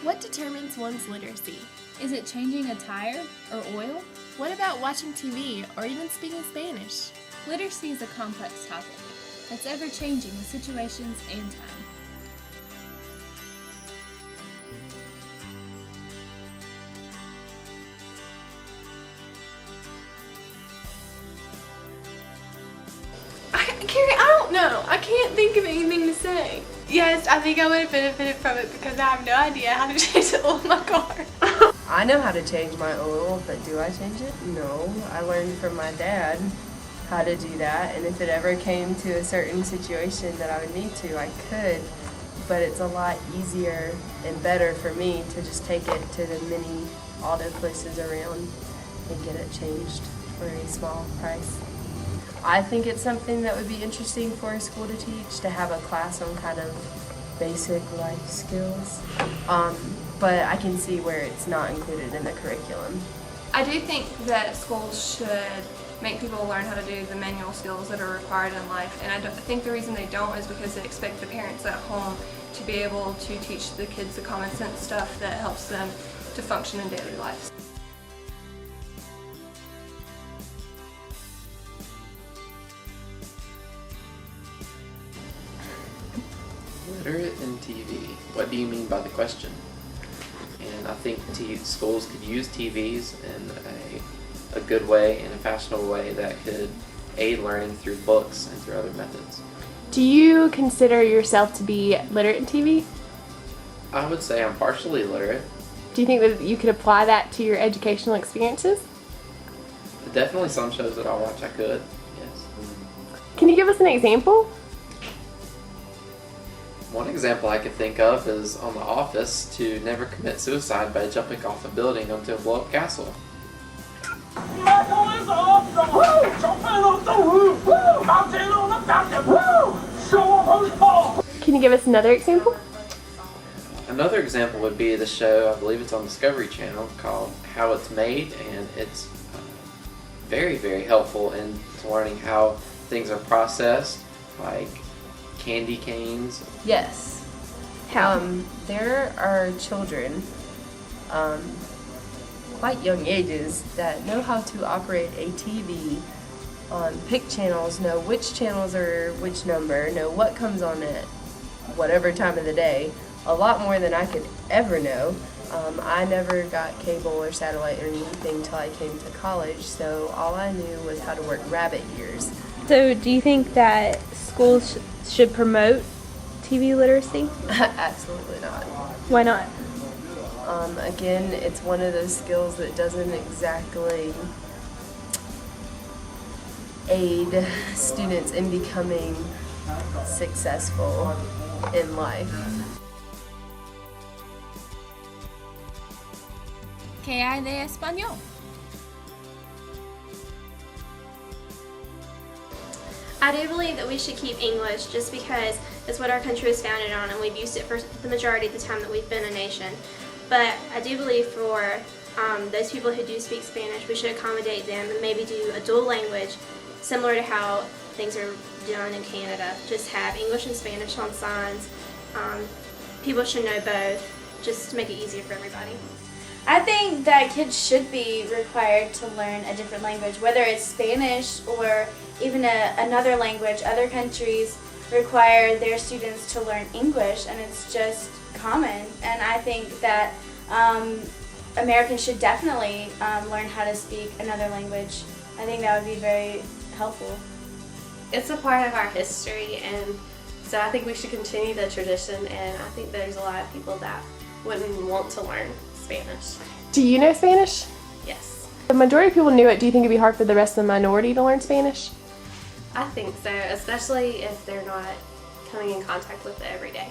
What determines one's literacy? Is it changing a tire or oil? What about watching TV or even speaking Spanish? Literacy is a complex topic that's ever-changing with situations and time. Kerry, I don't know. I can't think of anything to say. Yes, I think I would have benefited from it because I have no idea how to change the oil in my car. I know how to change my oil, but do I change it? No. I learned from my dad how to do that, and if it ever came to a certain situation that I would need to, I could. But it's a lot easier and better for me to just take it to the many auto places around and get it changed for a small price. I think it's something that would be interesting for a school to teach, to have a class on kind of basic life skills. But I can see where it's not included in the curriculum. I do think that schools should make people learn how to do the manual skills that are required in life, and I think the reason they don't is because they expect the parents at home to be able to teach the kids the common sense stuff that helps them to function in daily life. Literate in TV. What do you mean by the question? And I think schools could use TVs in a good way, in a fashionable way that could aid learning through books and through other methods. Do you consider yourself to be literate in TV? I would say I'm partially literate. Do you think that you could apply that to your educational experiences? Definitely some shows that I watch I could, yes. Can you give us an example? One example I could think of is on The Office to never commit suicide by jumping off a building onto a blow-up castle. Can you give us another example? Another example would be the show, I believe it's on Discovery Channel, called How It's Made, and it's very, very helpful in learning how things are processed, like candy canes. Yes. There are children, quite young ages, that know how to operate a TV, pick channels, know which channels are which number, know what comes on at whatever time of the day, a lot more than I could ever know. I never got cable or satellite or anything until I came to college, so all I knew was how to work rabbit ears. So do you think that schools should promote TV literacy? Absolutely not. Why not? Again, it's one of those skills that doesn't exactly aid students in becoming successful in life. ¿Qué hay de español? I do believe that we should keep English just because it's what our country was founded on and we've used it for the majority of the time that we've been a nation. But I do believe for those people who do speak Spanish, we should accommodate them and maybe do a dual language similar to how things are done in Canada. Just have English and Spanish on signs. People should know both just to make it easier for everybody. I think that kids should be required to learn a different language, whether it's Spanish or even another language. Other countries require their students to learn English, and it's just common. And I think that Americans should definitely learn how to speak another language. I think that would be very helpful. It's a part of our history, and so I think we should continue the tradition, and I think there's a lot of people that wouldn't want to learn Spanish. Do you know Spanish? Yes. The majority of people knew it. Do you think it'd be hard for the rest of the minority to learn Spanish? I think so, especially if they're not coming in contact with it every day.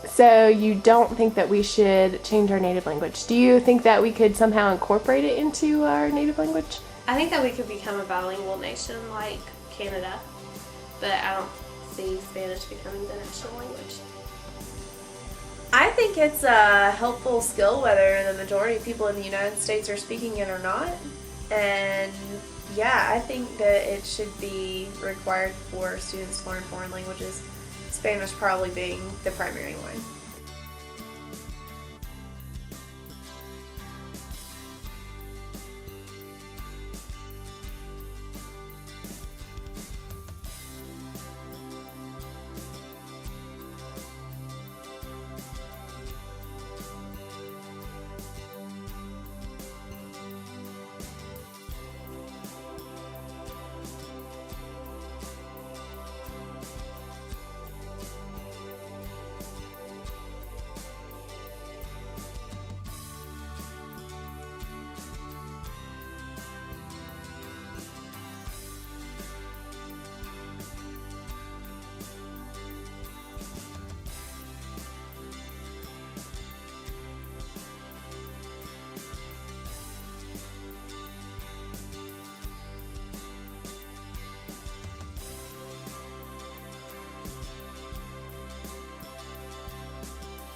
So you don't think that we should change our native language. Do you think that we could somehow incorporate it into our native language? I think that we could become a bilingual nation like Canada, but I don't see Spanish becoming the national language. I think it's a helpful skill whether the majority of people in the United States are speaking it or not. And yeah, I think that it should be required for students to learn foreign languages, Spanish probably being the primary one.